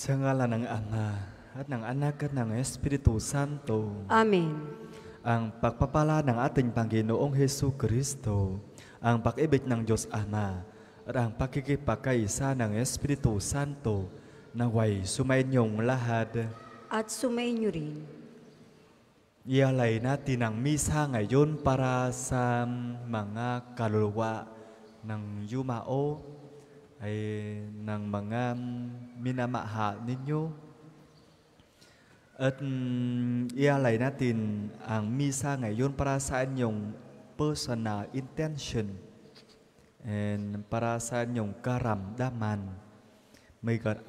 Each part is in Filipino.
Sa ngalan ng Ama at ng Anak at ng Espiritu Santo. Amen. Ang pagpapala ng ating Panginoong Hesu Kristo, ang pag-ibig ng Diyos Ama, at ang pakikipagkaisa ng Espiritu Santo naway sumainyong lahat. At sumainyo rin. Ialay natin ang misa ngayon para sa mga kaluluwa ng yumao ay ng mga minamahal ninyo. At ialay natin ang misa ngayon para sa inyong personal intention and para sa inyong karamdaman. May God,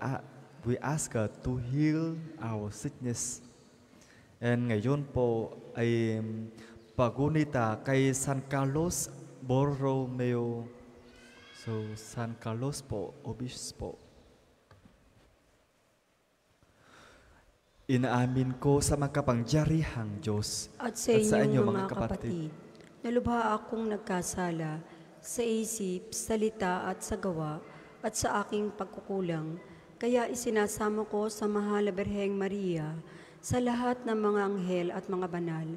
we ask God to heal our sickness. And ngayon po ay pagunita kay San Carlos Borromeo. So, San Carlos po, Obispo. Inaamin ko sa makapangyarihang Diyos At sa inyong mga kapatid, nalubha akong nagkasala sa isip, salita at sa gawa at sa aking pagkukulang. Kaya isinasamo ko sa mahal na Birheng Maria, sa lahat ng mga anghel at mga banal,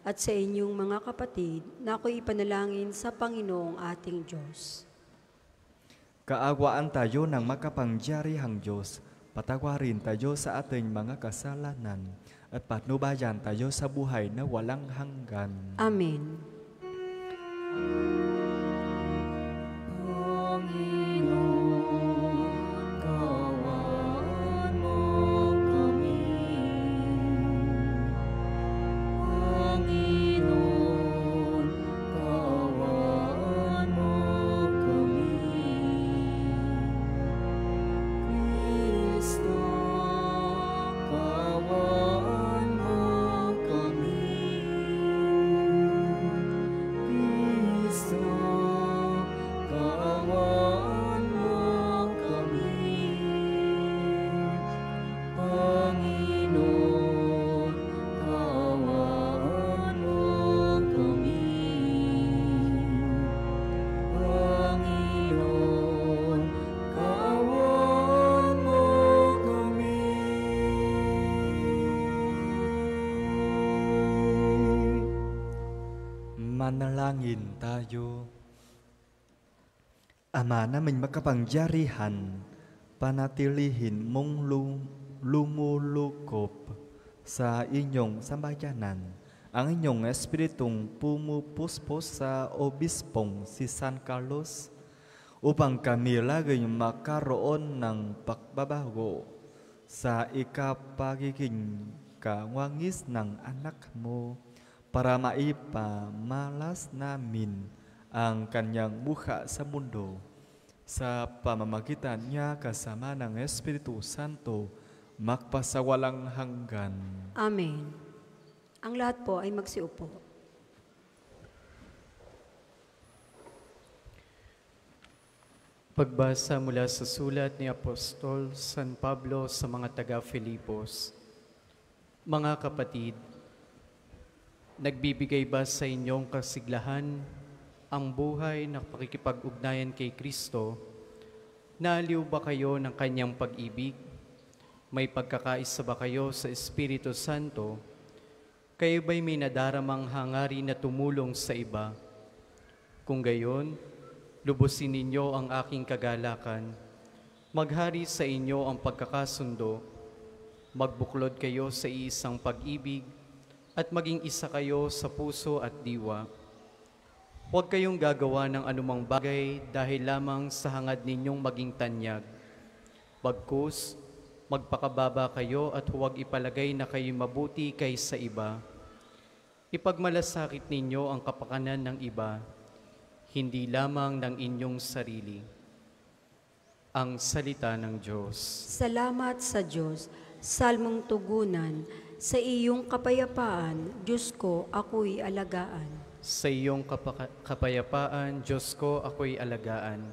at sa inyong mga kapatid na ako'y ipanalangin sa Panginoong ating Diyos. Kaawaan tayo ng makapangyarihang Diyos, patawarin tayo sa ating mga kasalanan, at patnubayan tayo sa buhay na walang hanggan. Amen. Manalangin tayo. Ama naming makapangyarihan, panatilihin mong lumulukop sa inyong sambayanan ang inyong espiritong pumupuspos sa obispong si San Carlos upang kami laging makaroon ng pagbabago sa ikapagiging kawangis ng anak mo, para maipamalas namin ang kanyang mukha sa mundo sa pamamagitan niya kasama ng Espiritu Santo magpasawalang hanggan. Amen. Ang lahat po ay magsiupo. Pagbasa mula sa sulat ni Apostol San Pablo sa mga taga-Filipos. Mga kapatid, nagbibigay ba sa inyong kasiglahan ang buhay na pakikipag-ugnayan kay Kristo? Naaliw ba kayo ng kanyang pag-ibig? May pagkakaisa ba kayo sa Espiritu Santo? Kayo ba'y may nadaramang hangarin na tumulong sa iba? Kung gayon, lubusin ninyo ang aking kagalakan. Maghari sa inyo ang pagkakasundo. Magbuklod kayo sa isang pag-ibig at maging isa kayo sa puso at diwa. Huwag kayong gagawa ng anumang bagay dahil lamang sa hangad ninyong maging tanyag. Bagkus, magpakababa kayo at huwag ipalagay na kayo mabuti kaysa iba. Ipagmalasakit ninyo ang kapakanan ng iba, hindi lamang ng inyong sarili. Ang salita ng Diyos. Salamat sa Diyos, salmong tugunan, sa iyong kapayapaan, Diyos ko, ako'y alagaan. Sa iyong kapayapaan, Diyos ko, ako'y alagaan.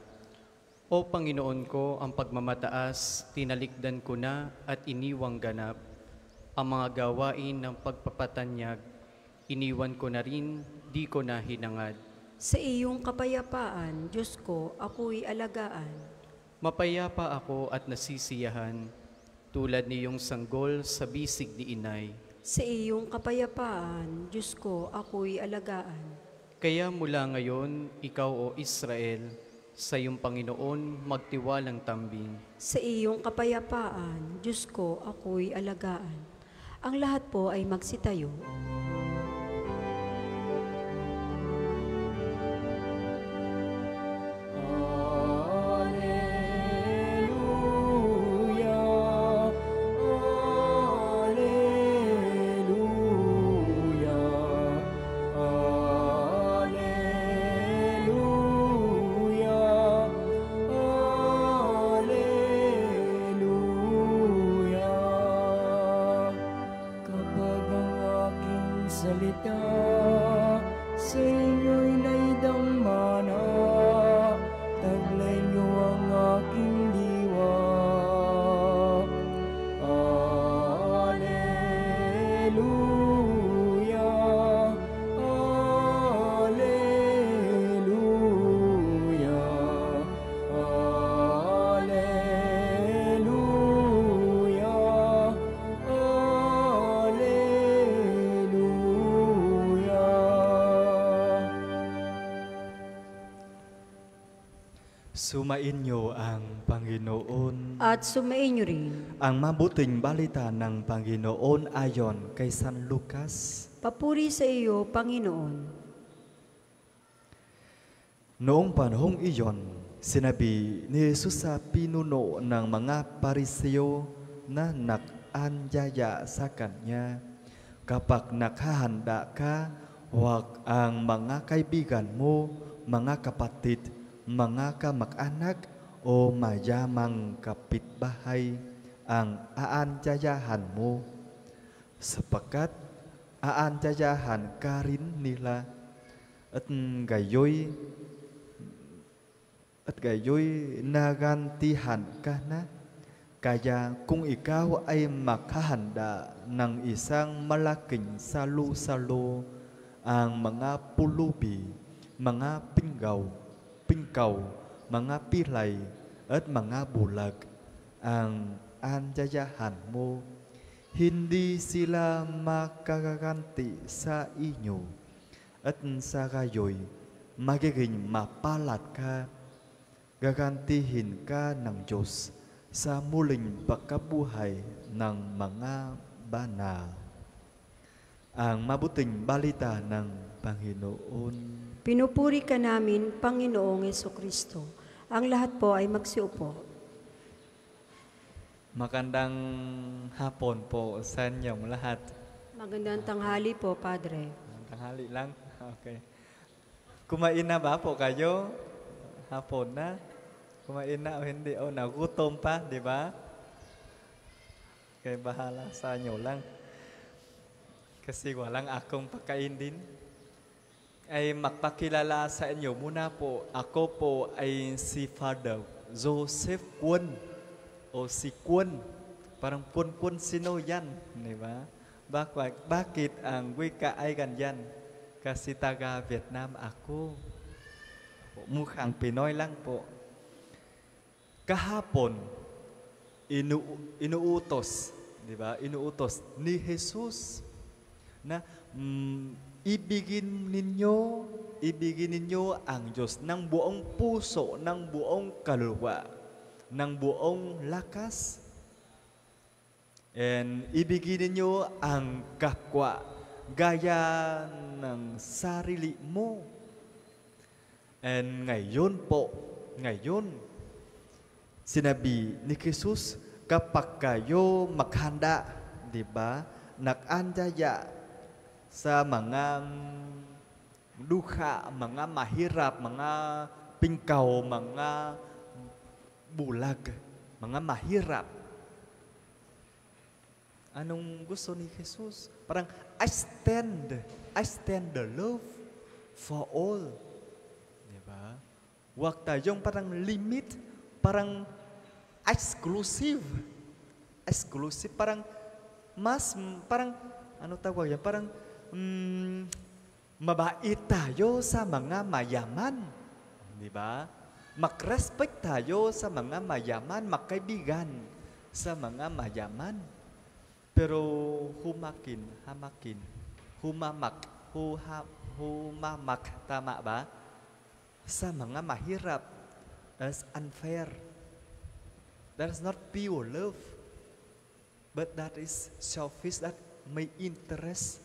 O Panginoon ko, ang pagmamataas, tinalikdan ko na at iniwang ganap. Ang mga gawain ng pagpapatanyag, iniwan ko na rin, di ko na hinangad. Sa iyong kapayapaan, Diyos ko, ako'y alagaan. Mapayapa ako at nasisiyahan, tulad niyong sanggol sa bisig ni inay. Sa iyong kapayapaan, Diyos ko, ako'y alagaan. Kaya mula ngayon, ikaw o Israel, sa iyong Panginoon magtiwalang tambing. Sa iyong kapayapaan, Diyos ko, ako'y alagaan. Ang lahat po ay magsitayo. Salita sa inyo'y naidamana, taglay niyo ang aking diwa. Alleluia, Alleluia, Alleluia, Sumainyo ang Panginoon. At sumainyo rin. Ang mabuting balita ng Panginoon ayon kay San Lucas. Papuri sa iyo, Panginoon. Noong panahong iyon, sinabi ni Jesus sa pinuno ng mga Pariseo na nag-anyaya sa kanya, kapag naghahanda ka, huwag ang mga kaibigan mo, mga kapatid, mga kamag-anak o mayamang kapitbahay ang aanyayahan mo, sapagkat aanyayahan ka rin nila at gayoy nagantihan ka na. Kaya kung ikaw ay maghahanda ng isang malaking salo-salo, ang mga pulubi, mga pingkaw, mga pilay at mga bulag ang anyayahan mo, hindi sila makakaganti sa inyo at sa gayoy magiging mapalad ka, gagantihin ka ng Diyos sa muling pagkabuhay ng mga banal. Ang mabuting balita ng Panginoon. Pinupuri ka namin, Panginoong Jesucristo. Ang lahat po ay magsiupo. Magandang hapon po sa inyong lahat. Magandang tanghali po, Padre. Tanghali lang? Okay. Kumain na ba po kayo? Hapon na? Kumain na o hindi? O nagutom pa, di ba? Kaya bahala sa inyo lang. Kasi walang akong pagkain din. Ay magpakilala sa inyo muna po. Ako po ay si Father Joseph Kwon o si Kwon. Parang Pun sino yan, di ba? Bakit ang wika ay ganyan? Kasi taga Vietnam ako. Mukhang Pinoy lang po. Kahapon inuutos, di ba? Inuutos ni Jesus na ibigin ninyo ang Diyos ng buong puso, ng buong kaluluwa, ng buong lakas. And ibigin ninyo ang kapwa gaya ng sarili mo. And ngayon, sinabi ni Jesus, kapag kayo maghanda, di ba, nag-andaya sa mga duha, mga mahirap, mga pingkaw, mga bulag, mga mahirap. Anong gusto ni Jesus? Parang, I stand the love for all. Diba? Huwag tayong parang limit, parang exclusive, parang ano tawag yan? Parang, mabait tayo sa mga mayaman. Diba? Mag-respect tayo sa mga mayaman, magkaibigan. sa mga mayaman. Pero humamak, tama ba? Sa mga mahirap. That's unfair. That is not pure love. But that is selfish, that may interest.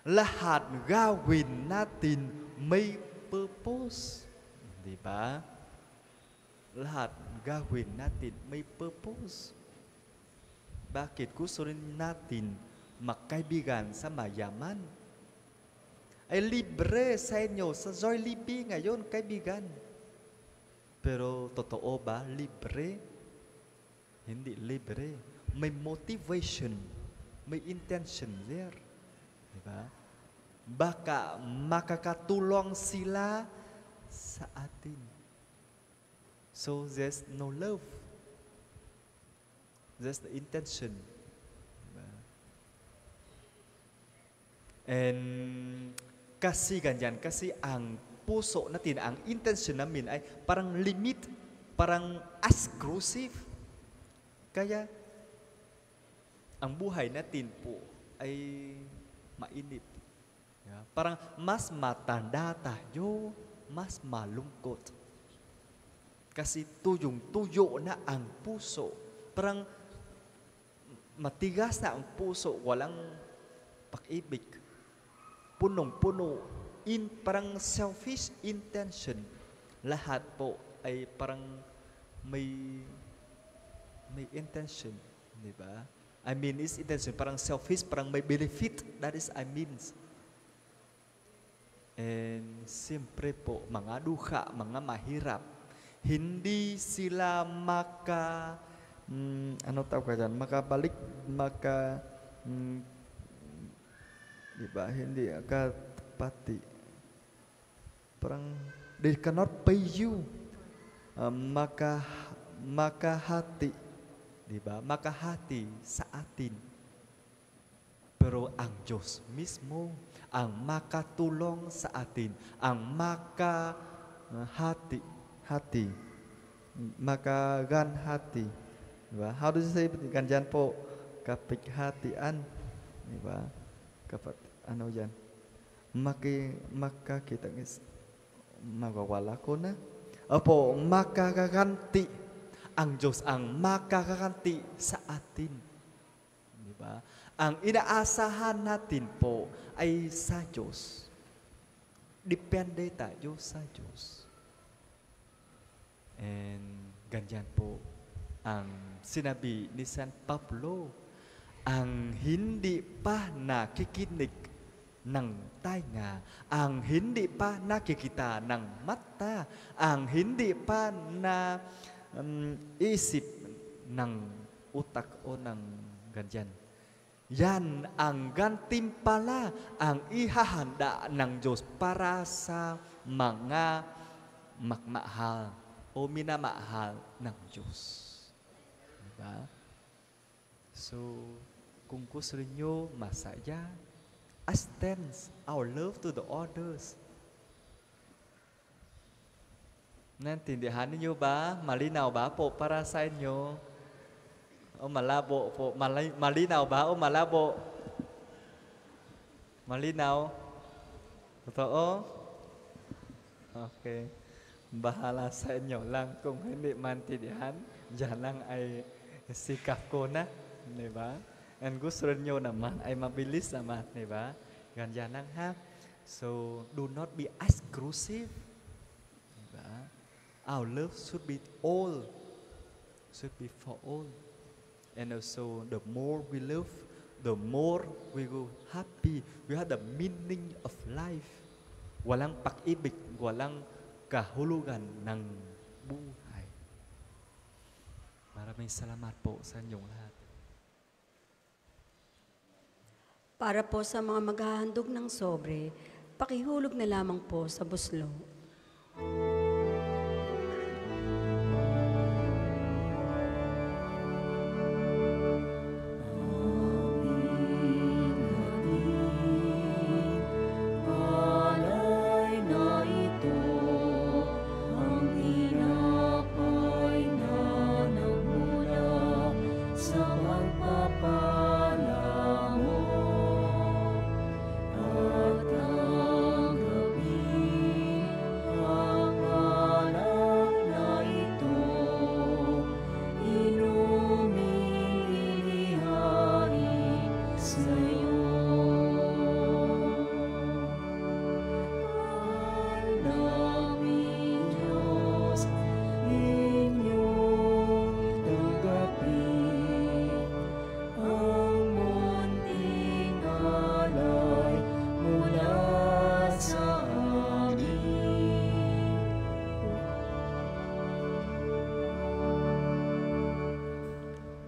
Lahat gawin natin may purpose. Di ba? Lahat gawin natin may purpose. Bakit gusto rin natin magkaibigan sa mayaman? Ay libre sa inyo, sa Jollibee ngayon, kaibigan. Pero totoo ba, libre? Hindi libre. May motivation, may intention there. Diba? Baka makakatulong sila sa atin. So there's no love. That's the intention. Diba? And kasi ganyan, kasi ang puso natin, ang intention namin ay parang limit, parang exclusive. Kaya ang buhay natin po ay mainit. Yeah. Parang mas matanda tayo, mas malungkot. Kasi tuyong-tuyo na ang puso. Parang matigas na ang puso, walang pag-ibig. Punong-puno, parang selfish intention. Lahat po ay parang may intention, di ba? I mean, is intention, parang selfish, parang may benefit. That is, I mean. And siyempre po, mga duha, mga mahirap, hindi sila makabalik, diba? Hindi pati. Parang, they cannot pay you. Makahati. Diba? Makahati sa atin. Pero ang Diyos mismo, ang makatulong sa atin, ang makaganhati. Diba? How do you say it? Ganyan po, kapighatian. Diba? Ano yan? Makakita, magwawala ko na. Opo, makakaganti. Ang Diyos ang makakaganti sa atin. Diba? Ang inaasahan natin po ay sa Diyos. Depende tayo sa Diyos. And ganyan po ang sinabi ni San Pablo, ang hindi pa nakikinig ng tainga, ang hindi pa nakikita ng mata, ang hindi pa na isip ng utak o ng ganyan. Yan ang gantimpala, ang ihahanda ng Diyos para sa mga magmahal o minamahal ng Diyos. Diba? So, kung gusto niyo masaya, extend our love to the others. Naintindihan niyo ba? Malinaw ba po para sa inyo? O malabo po? Malinaw ba o malabo? Malinaw? Totoo? Okay. Bahala sa inyo lang. Kung hindi maintindihan, dyan lang ay sikap ko na. Diba? And gusto nyo naman ay mabilis naman. Diba? Ganyan lang ha. So, do not be exclusive. Diba? Our love should be all. Should be for all. And also, the more we love, the more we go happy. We have the meaning of life. Walang pag-ibig, walang kahulugan ng buhay. Maraming salamat po sa inyong lahat. Para po sa mga maghahandog ng sobre, pakihulog na lamang po sa buslo.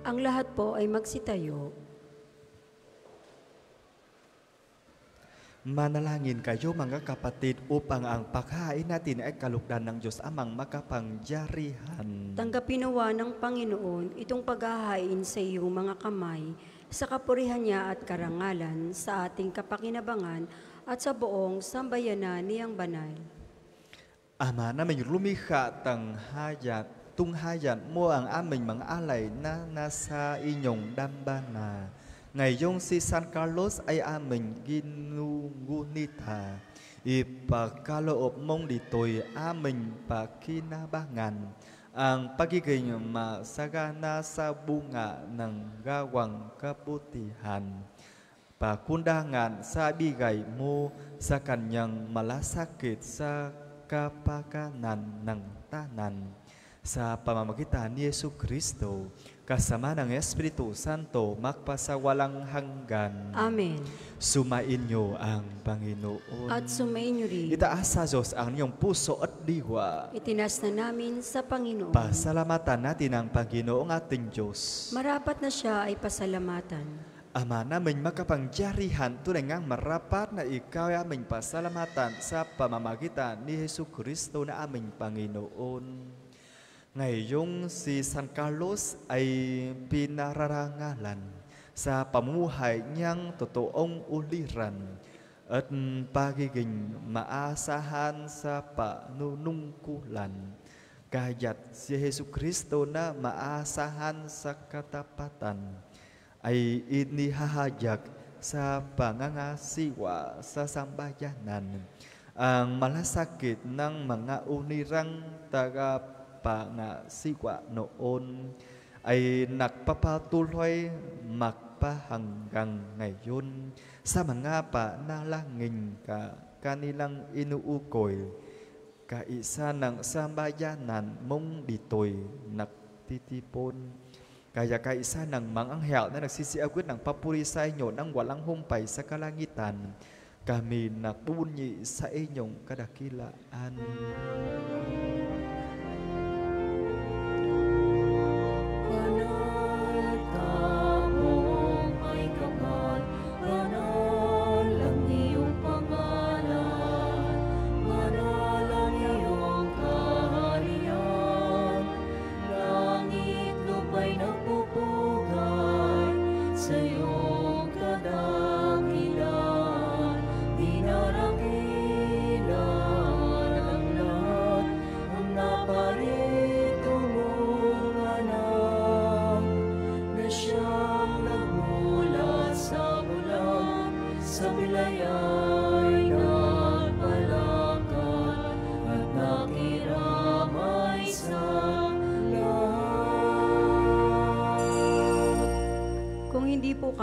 Ang lahat po ay magsitayo. Manalangin kayo mga kapatid upang ang paghain natin ay kalugdan ng Diyos amang makapangyarihan. Tanggapin nawa ng Panginoon itong paghahain sa iyong mga kamay, sa kapurihan niya at karangalan, sa ating kapakinabangan at sa buong sambayanan niyang banal. Ama namin lumikha tunghayan mo ang aming mga alay na nasa inyong dambana. Ngayong si San Carlos ay aming ginugunita. Ipagkaloob mong dito'y aming pakinabangan ang pagiging masagana sa bunga ng gawang kabutihan. Pakundangan sa bigay mo sa kanyang malasakit sa kapakanan ng tanan. Sa pamamagitan ni Yesu Kristo, kasama ng Espiritu Santo, magpasawalang hanggan. Amen. Sumain niyo ang Panginoon. At sumain niyo rin. Itaas sa Diyos ang inyong puso at diwa. Itinas na namin sa Panginoon. Pasalamatan natin ang Panginoong ating Diyos. Marapat na siya ay pasalamatan. Ama namin makapangyarihan, tunay ngang marapat na ikaw ay aming pasalamatan sa pamamagitan ni Yesu Kristo na aming Panginoon. Ngayong si San Carlos ay pinararangalan sa pamumuhay niyang totoong uliran at pagiging maasahan sa panunungkulan. Kaya't si Yesu Kristo na maasahan sa katapatan ay inihahayag sa pangangasiwa sa sambayanan ang malasakit ng mga unirang tagapangasiwa noon ay nagpapatuloy magpahanggang ngayon sa mga panalangin kanilang inuukoy. Kaisa ng sambayanan mong dito'y nagtitipon. Kaya kaisa ng mga anghel na nagsisiagod ng papuri sa inyo ng walang humpay sa kalangitan, kami napunyi sa inyong kadakilaan.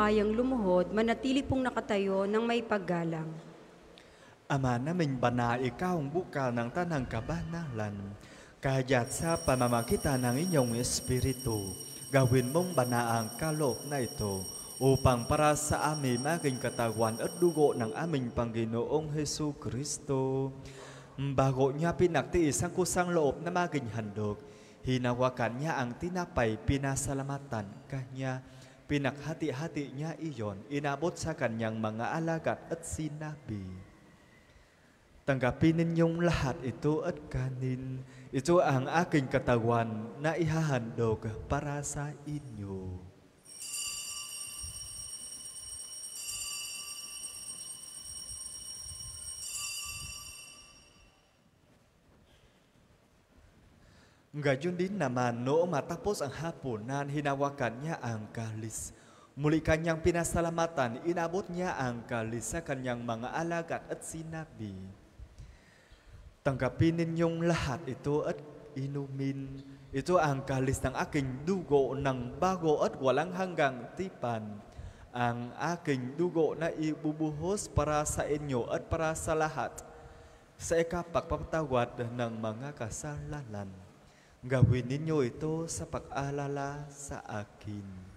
Kayang lumuhod, manatili pong nakatayo ng may paggalang. Ama naming bana, ikaw ang bukal ng tanang kabanalan. Kaya't sa pamamagitan ng inyong Espiritu, gawin mong bana ang kaloob na ito upang para sa amin maging katawan at dugo ng aming Panginoong Hesu Kristo. Bago niya pinagtiis ang kusang loob na maging handog, hinawakan niya ang tinapay, pinasalamatan kanya. Pinaghati-hati niya iyon, inabot sa kanyang mga alagad at sinabi, tanggapin ninyong lahat ito at kanin. Ito ang aking katawan na ihahandog para sa inyo. Gayon din naman, noong matapos ang hapunan, hinawakan niya ang kalis. Muli kanyang pinasalamatan, inabot niya ang kalis sa kanyang mga alagad at sinabi, tanggapin ninyong lahat ito at inumin. Ito ang kalis ng aking dugo ng bago at walang hanggang tipan. Ang aking dugo na ibubuhos para sa inyo at para sa lahat sa ikapagpapatawad ng mga kasalanan. Gawin ninyo ito sa pag-alala sa akin.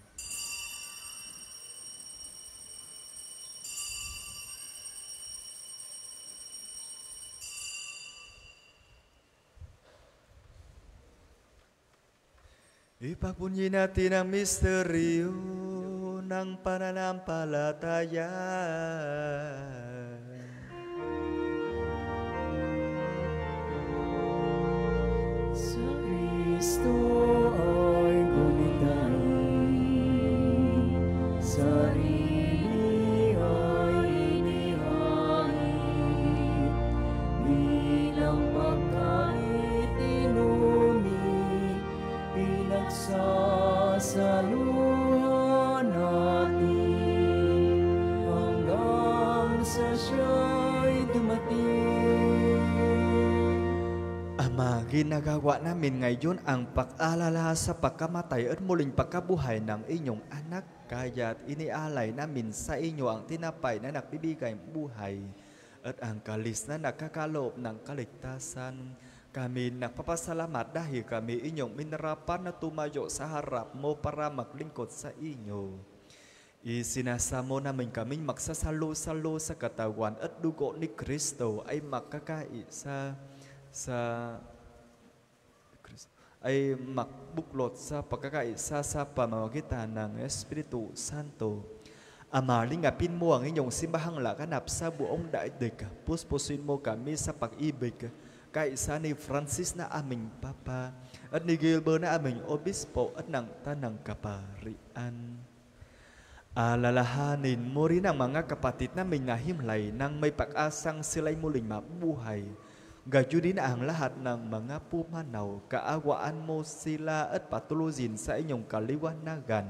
Ipagpunyi natin ang misteryo ng pananampalataya. Sa Kristo ay gumitahin, sarili ay inihain, bilang pagkait inumi, pinagsasaluhan natin, hanggang sa siya'y dumating. Ama, ginagawa namin ngayon ang pag-alala sa pagkamatay at muling pagkabuhay ng inyong anak. Kaya't inialay namin sa inyo ang tinapay na nagbibigay buhay at ang kalis na nagkakaloob ng kaligtasan. Kami nagpapasalamat dahil kami inyong minarapan na tumayo sa harap mo para maglingkod sa inyo. Isinasamo namin kaming magsasalo-salo sa katawan at dugo ni Kristo ay makakaisa ay makbuklot sa pagkakaisa sa pamamagitan ng Espiritu Santo. Ama, lingapin mo ang inyong simbahang laganap sa buong daigdig. Puspusin mo kami sa pag-ibig kaisa ni Francis na aming Papa at ni Gilbert na aming Obispo at ng Tanang Kaparian. Alalahanin mo rin ang mga kapatid namin na himlay nang may pag-asang sila'y muling mabuhay. Gayon din ang lahat ng mga pumanaw, kaawaan mo sila at patuluzin sa inyong kaliwanagan.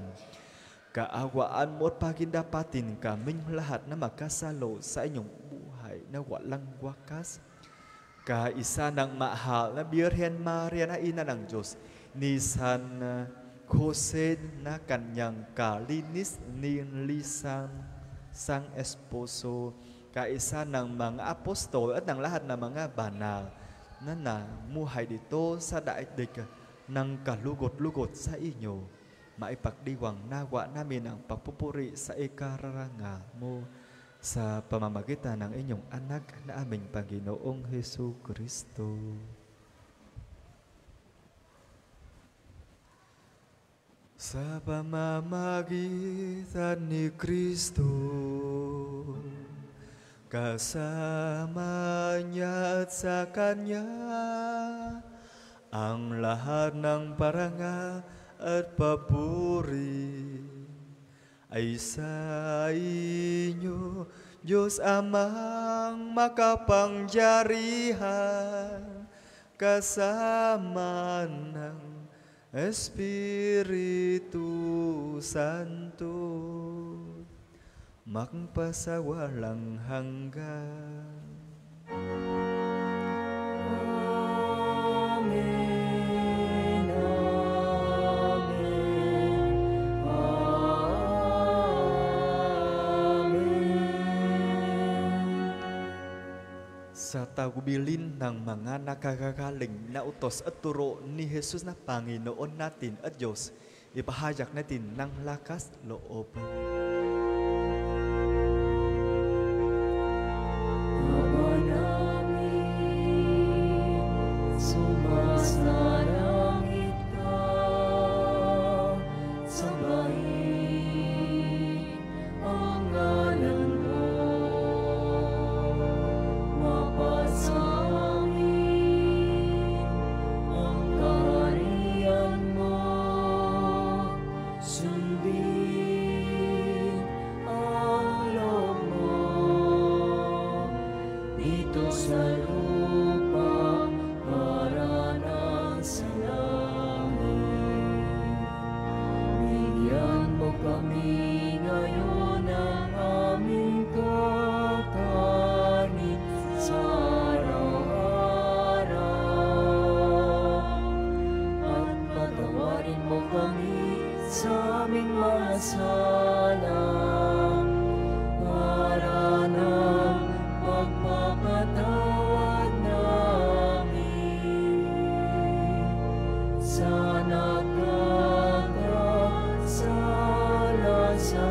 Kaawaan mo at pagindapatin kaming lahat na magkasalo sa inyong buhay na walang wakas. Kaisa ng mahal na Birhen Maria na ina ng Diyos, ni San Jose na kanyang kalinis nilisang sang esposo, kaisa ng mga apostol at ng lahat ng mga banal na namuhay dito sa daigdig ng kalugot-lugot sa inyo. Maipagdiwang nawa namin ang pagpupuri sa ikarangal mo sa pamamagitan ng inyong anak na aming Panginoong Hesus Kristo. Sa pamamagitan ni Kristo, kasama niya at sa Kanya, ang lahat ng parangal at papuri ay sa inyo, Diyos Amang makapangyarihan, kasama ng Espiritu Santo, magpasawalang hanggan. Amen, amen, amen. Sa tagubilin ng mga nakakagaling na utos at turo ni Jesus na Panginoon natin at Diyos, ipahayag natin ng lakas loob. Ama namin, sumasalangit ka, sambahin ang ngalan mo, mapasamin ang kaharian mo, sundin ang loob mo dito sa lupa para nang sa langit. Bigyan mo kami ngayon ng aming kakanin sa araw-araw, at patawarin mo kami sa aming mga sala para ng pagpapatawad namin sa nakakasala sa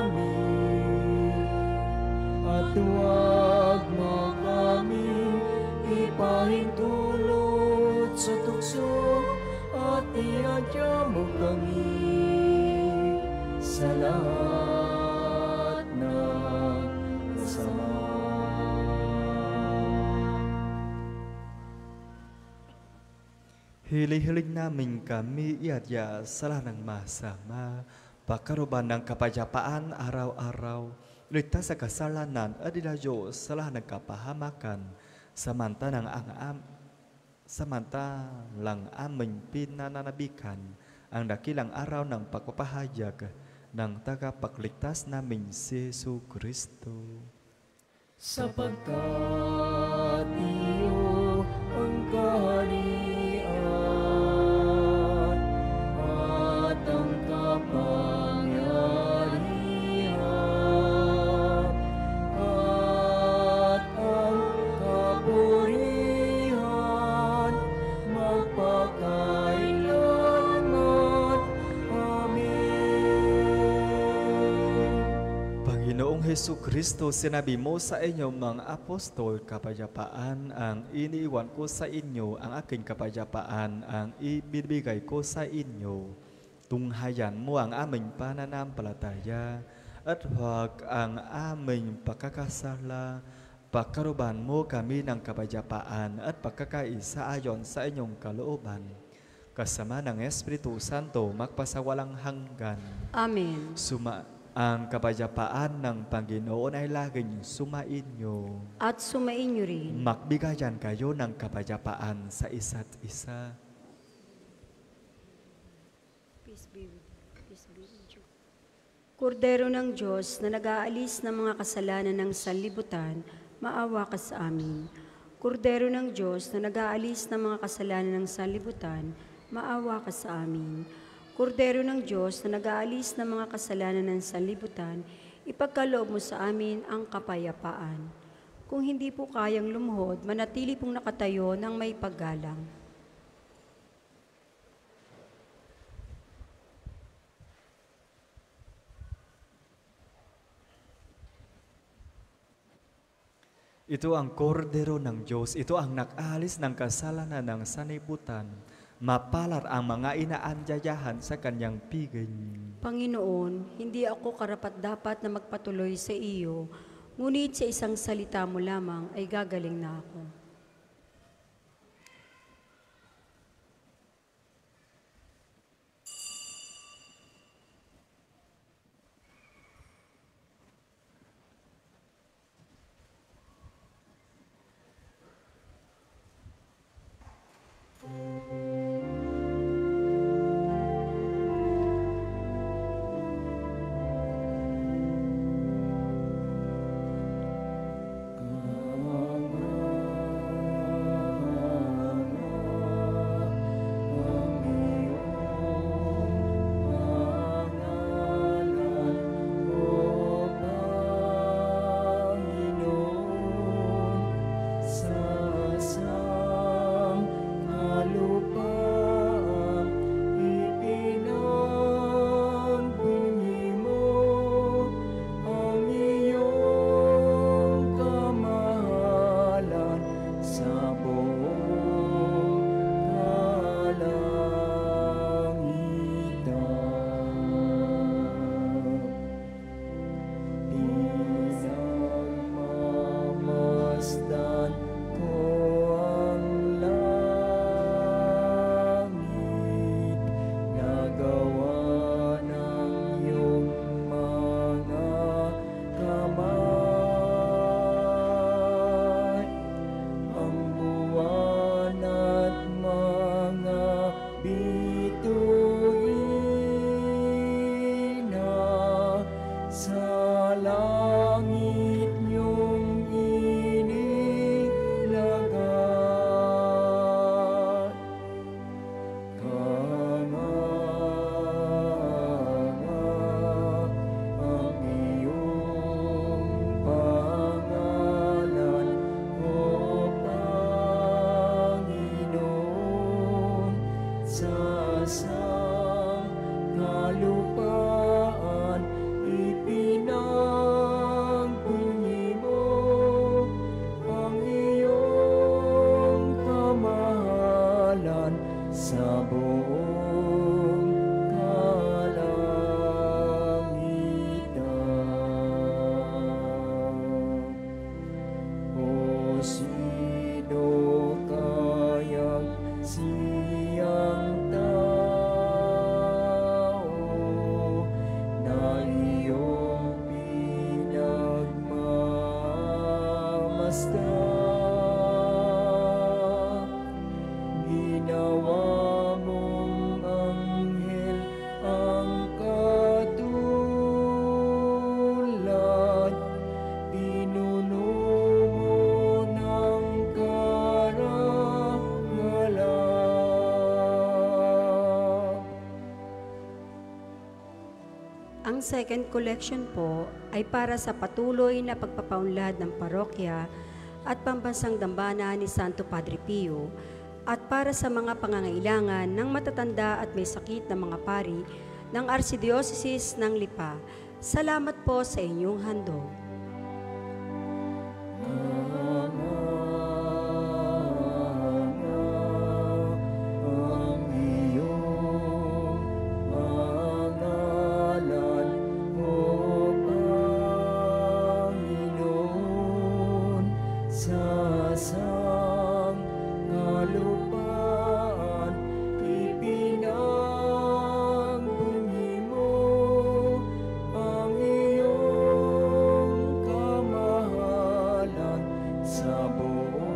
amin, at huwag mo kaming ipahintulot sa tukso at iadya mo kami sa lahat ng masama. Hiling-hiling namin kami iadya sa lahat ng masama, pagkaroban ng kapayapaan araw-araw, ligtas sa kasalanan at Diyos sa lahat ng kapahamakan, samantalang aming pinananabikan ang dakilang araw ng pagpapahayag ng tagapagligtas namin si Jesu Kristo. Sapagkat iyo ang kaharian at ang kapangyarihan at ang kapurihan magpakailanman. Amen. Panginoong Hesu Kristo, sinabi mo sa inyong mga apostol, kapayapaan ang iniiwan ko sa inyo, ang aking kapayapaan ang ibibigay ko sa inyo. Tunghayan mo ang aming pananampalataya at huwag ang aming pagkakasala. Pagkaroban mo kami ng kapayapaan at pagkakaisa ayon sa inyong kalooban. Kasama ng Espiritu Santo, magpasawalang hanggan. Amen. Ang kapayapaan ng Panginoon ay laging sumainyo. At sumainyo rin. Magbigayan kayo ng kapayapaan sa isa't isa. Peace be with you. Kordero ng Diyos na nag-aalis ng mga kasalanan ng sanlibutan, maawa ka sa amin. Kordero ng Diyos na nag-aalis ng mga kasalanan ng sanlibutan, maawa ka sa amin. Kordero ng Diyos na nag-aalis ng mga kasalanan ng sanlibutan, ipagkaloob mo sa amin ang kapayapaan. Kung hindi po kayang lumuhod, manatili pong nakatayo ng may paggalang. Ito ang kordero ng Diyos. Ito ang nag-aalis ng kasalanan ng sanlibutan. Mapalar ang mga inaanyayahan sa kanyang piging. Panginoon, hindi ako karapat-dapat na magpatuloy sa iyo, ngunit sa isang salita mo lamang ay gagaling na ako. basta ginawa mong anghel ang katulad, pinuno mo ng karangalan. Ang second collection po ay para sa patuloy na pagpapaunlad ng parokya at pambansang dambana ni Santo Padre Pio at para sa mga pangangailangan ng matatanda at may sakit na mga pari ng Archdiocese ng Lipa. Salamat po sa inyong handog. Ang iyong pangalan, O Panginoon, sa sangkalupaan ipinagbunyi mo ang iyong kamahalan sa buong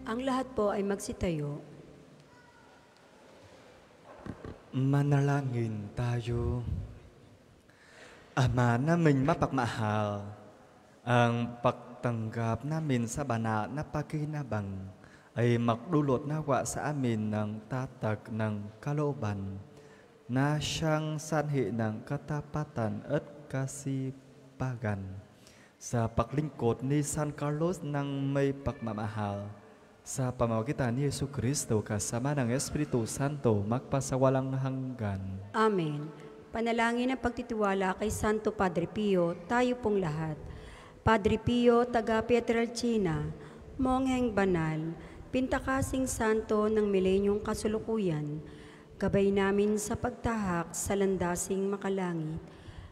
Ang lahat po ay magsitayo. Manalangin tayo. Ama namin mapagmahal, ang pagtanggap namin sa banal na pakinabang ay magdulot nawa sa amin ng tatag ng kalooban na siyang sanhi ng katapatan at kasipagan sa paglingkod ni San Carlos ng may pagmamahal. Sa pamamagitan ni Yesu Kristo kasama ng Espiritu Santo magpasawalang hanggan. Amen. Panalangin ng pagtitiwala kay Santo Padre Pio, tayo pong lahat. Padre Pio, taga Pietrelcina, mongheng banal, pintakasing santo ng milenyong kasulukuyan, gabay namin sa pagtahak sa landasing makalangit,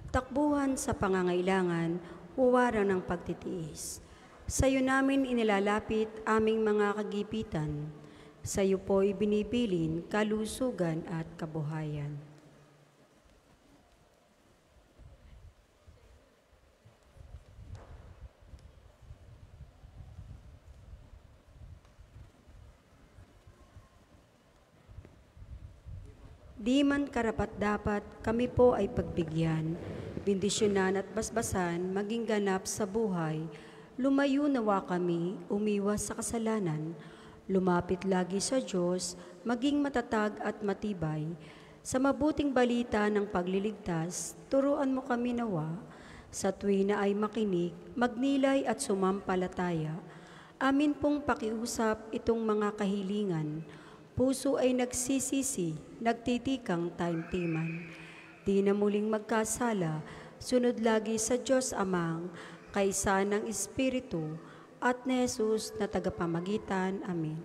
takbuhan sa pangangailangan, huwaran ng pagtitiis. Sa iyo namin inilalapit aming mga kagipitan. Sa iyo po'y binibilin kalusugan at kabuhayan. Di man karapat-dapat kami po ay pagbigyan, bendisyonan at basbasan maging ganap sa buhay. Lumayo nawa kami, umiwas sa kasalanan, lumapit lagi sa Diyos, maging matatag at matibay. Sa mabuting balita ng pagliligtas, turuan mo kami nawa, sa tuwi na ay makinig, magnilay at sumampalataya. Amin pong pakiusap itong mga kahilingan, puso ay nagsisisi, nagtitikang taimtiman. Di na muling magkasala, sunod lagi sa Diyos Amang, kaysa ng Espiritu at ni Jesus na tagapamagitan. Amen.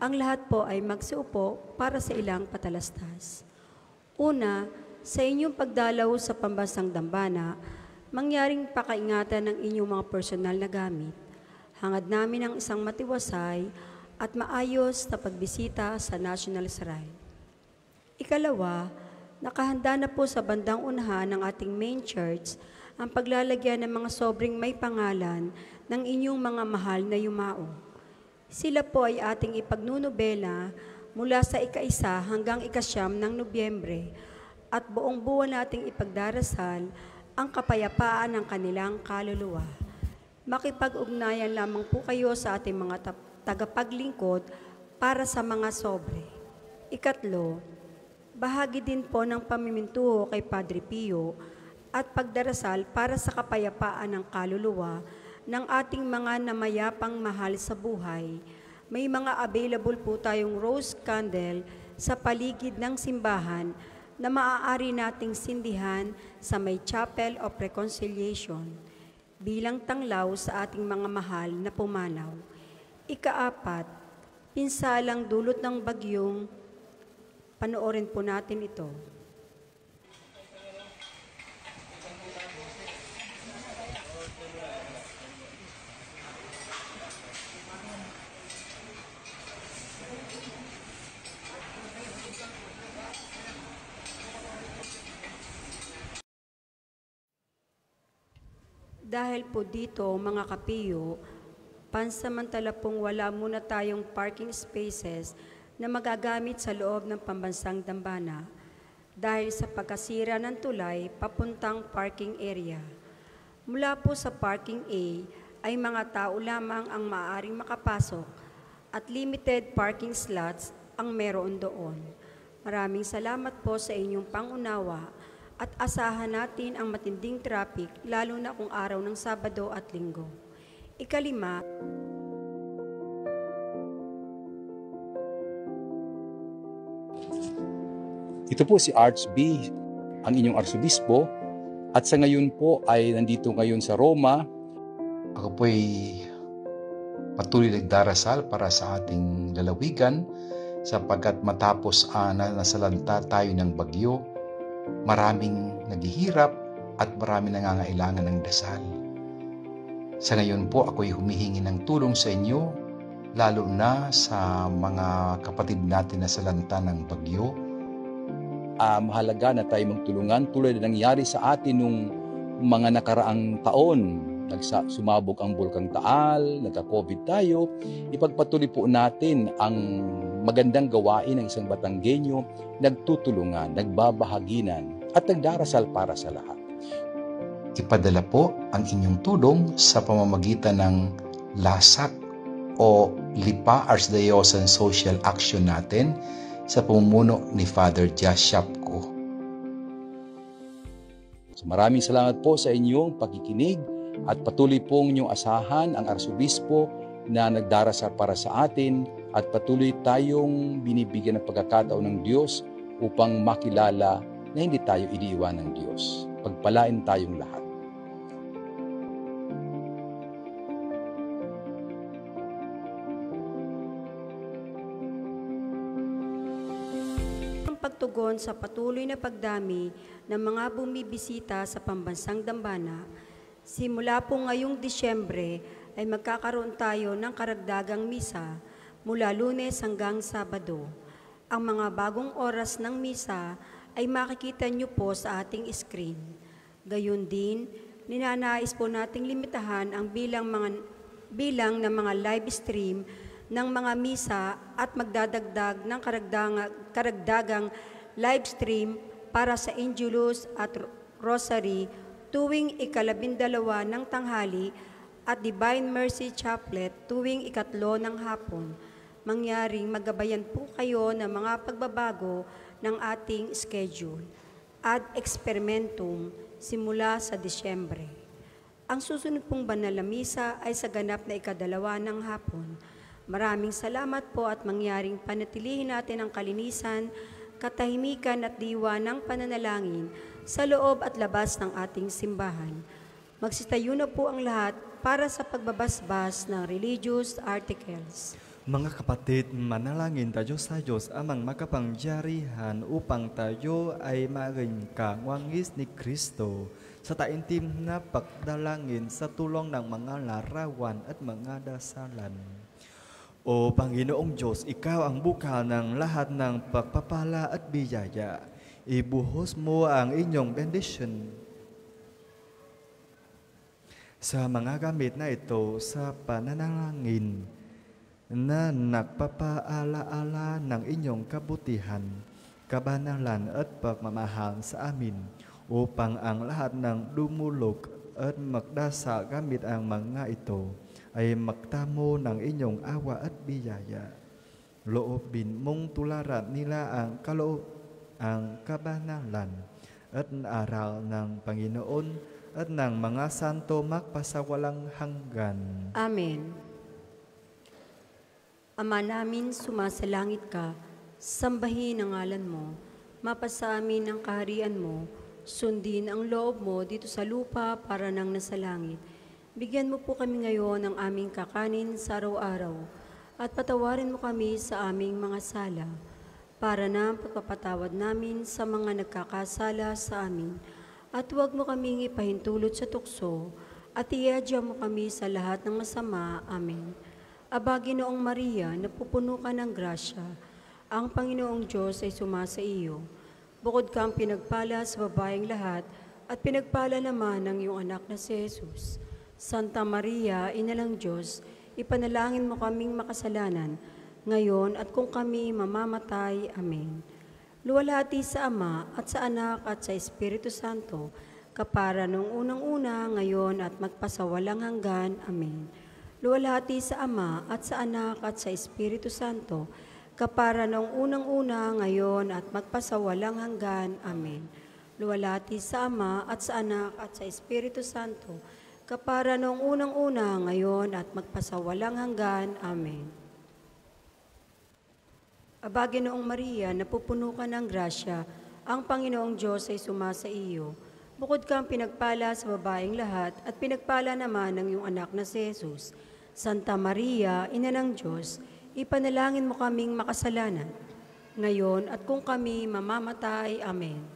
Ang lahat po ay magsiupo para sa ilang patalastas. Una, sa inyong pagdalaw sa pambansang dambana, mangyaring pakaingatan ng inyong mga personal na gamit. Hangad namin ang isang matiwasay at maayos na pagbisita sa National Shrine. Ikalawa, nakahanda na po sa bandang unahan ng ating main church ang paglalagyan ng mga sobrang may pangalan ng inyong mga mahal na yumao. Sila po ay ating ipagnunobela mula sa ika-1 hanggang ika-9 ng Nobyembre at buong buwan nating ipagdarasal ang kapayapaan ng kanilang kaluluwa. Makipag-ugnayan lamang po kayo sa ating mga tagapaglingkod para sa mga sobre. Ikatlo, bahagi din po ng pamimintuho kay Padre Pio at pagdarasal para sa kapayapaan ng kaluluwa ng ating mga namayapang mahal sa buhay. May mga available po tayong rose candle sa paligid ng simbahan na maaari nating sindihan sa may Chapel of Reconciliation bilang tanglaw sa ating mga mahal na pumanaw. Ika-4, pinsalang dulot ng bagyong, panoorin po natin ito. Dahil po dito, mga kapiyo, pansamantala pong wala muna tayong parking spaces na magagamit sa loob ng pambansang dambana dahil sa pagkasira ng tulay papuntang parking area. Mula po sa parking A ay mga tao lamang ang maaaring makapasok at limited parking slots ang meron doon. Maraming salamat po sa inyong pangunawa at asahan natin ang matinding traffic lalo na kung araw ng Sabado at Linggo. Ika-5, ito po si Arch B, ang inyong arsobispo, at sa ngayon po ay nandito ngayon sa Roma. Ako po ay patuloy nagdarasal para sa ating lalawigan sapagkat matapos na nasalanta tayo ng bagyo, maraming naghihirap at maraming nangangailangan ng dasal. Sa ngayon po ako'y humihingi ng tulong sa inyo, lalo na sa mga kapatid natin na salanta ng bagyo. Mahalaga na tayo magtulungan tulad na nangyari sa atin nung mga nakaraang taon. Sumabog ang Bulkang Taal, nagka-COVID tayo. Ipagpatuloy po natin ang magandang gawain ng isang Batanggenyo, nagtutulungan, nagbabahaginan, at nagdarasal para sa lahat. Ipadala po ang inyong tulong sa pamamagitan ng LASAC o Lipa Archdiocesan Social Action natin sa pamumuno ni Father Jas Shapko. So maraming salamat po sa inyong pakikinig at patuloy pong inyong asahan ang arsobispo na nagdarasal para sa atin at patuloy tayong binibigyan ng pagkakataon ng Diyos upang makilala na hindi tayo iniiwan ng Diyos. Pagpalain tayong lahat. Ang pagtugon sa patuloy na pagdami ng mga bumibisita sa pambansang dambana, simula po ngayong Disyembre ay magkakaroon tayo ng karagdagang misa mula Lunes hanggang Sabado. Ang mga bagong oras ng misa ay makikita niyo po sa ating screen. Gayon din, ninanais po nating limitahan ang bilang ng mga live stream ng mga misa at magdadagdag ng karagdagang live stream para sa Angelus at Rosary tuwing ika-12 ng tanghali at Divine Mercy Chaplet tuwing ika-3 ng hapon. Mangyaring magabayan po kayo ng mga pagbabago ng ating schedule ad experimentum simula sa Disyembre. Ang susunod pong banal na misa ay sa ganap na ika-2 ng hapon. Maraming salamat po at mangyaring panatilihin natin ang kalinisan, katahimikan at diwa ng pananalangin sa loob at labas ng ating simbahan. Magsitayo na po ang lahat para sa pagbabasbas ng religious articles. Mga kapatid, manalangin tayo sa Diyos amang makapangyarihan upang tayo ay maging kawangis ni Kristo sa taimtim na pagdalangin sa tulong ng mga larawan at mga dasalan. O Panginoong Diyos, Ikaw ang bukal ng lahat ng pagpapala at biyaya. Ibuhos mo ang inyong benediction sa mga gamit na ito sa pananalangin na nagpapaala-ala ng inyong kabutihan, kabanalan at pagmamahal sa amin upang ang lahat ng dumulog at magdasa gamit ang mga ito ay magtamo ng inyong awa at biyaya. Loobin mong tularan nila ang ang kabanalan at aral ng Panginoon at ng mga santo magpasawalang hanggan. Amen. Ama namin, sumasalangit ka, sambahin ang ngalan mo, mapasa amin ang kaharian mo, sundin ang loob mo dito sa lupa para nang nasa langit. Bigyan mo po kami ngayon ng aming kakanin sa araw-araw, at patawarin mo kami sa aming mga sala, para na pagpapatawad namin sa mga nagkakasala sa amin. At huwag mo kaming ipahintulot sa tukso, at iadya mo kami sa lahat ng masama. Amen. Aba, Ginoong Maria, napupuno ka ng grasya, ang Panginoong Diyos ay sumasa iyo. Bukod kang pinagpala sa babaeng lahat, at pinagpala naman ng iyong anak na si Jesus. Santa Maria, Ina ng Diyos, ipanalangin mo kaming makasalanan, ngayon at kung kami mamamatay. Amen. Luwalhati sa Ama at sa Anak at sa Espiritu Santo, kapara nung unang-una, ngayon at magpasawalang hanggan. Amen. Luwalhati sa Ama at sa Anak at sa Espiritu Santo, kapara nung unang-una, ngayon at magpasawalang hanggan. Amen. Luwalhati sa Ama at sa Anak at sa Espiritu Santo, kapara noong unang-una, ngayon at magpasawalang hanggan. Amen. Aba, Ginoong Maria, napupuno ka ng grasya, ang Panginoong Diyos ay sumasa iyo. Bukod kang pinagpala sa babaeng lahat, at pinagpala naman ng iyong anak na si Jesus. Santa Maria, Ina ng Diyos, ipanalangin mo kaming makasalanan, ngayon at kung kami mamamatay. Amen.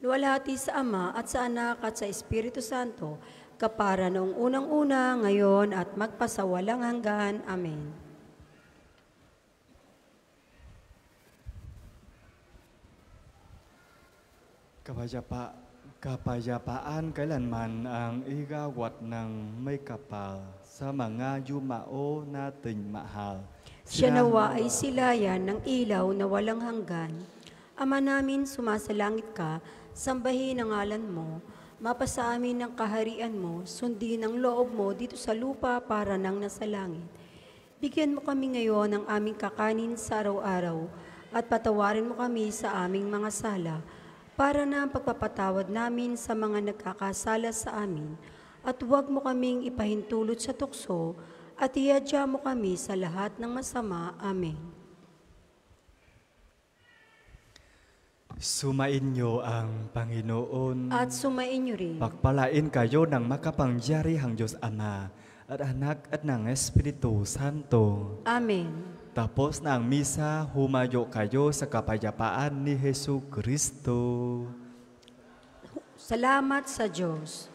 Luwalhati sa Ama at sa Anak at sa Espiritu Santo, kapara noong unang-una, ngayon at magpasawalang hanggan. Amen. Kapayapaan kailanman ang igawat ng may kapal sa mga yumao nating mahal. Siya nawa ay silayan ng ilaw na walang hanggan. Ama namin, sumasalangit ka, sambahin ang ngalan mo, mapasa amin ang kaharian mo, sundin ang loob mo dito sa lupa para nang nasa langit. Bigyan mo kami ngayon ng aming kakanin sa araw-araw, at patawarin mo kami sa aming mga sala, para na ang pagpapatawad namin sa mga nagkakasala sa amin, at huwag mo kaming ipahintulot sa tukso, at iadya mo kami sa lahat ng masama. Amen. Sumain niyo ang Panginoon. At sumain niyo rin. Pagpalain kayo ng makapangyarihang Diyos Ama at Anak at ng Espiritu Santo. Amen. Tapos na ang misa, humayo kayo sa kapayapaan ni Hesu Kristo. Salamat sa Diyos.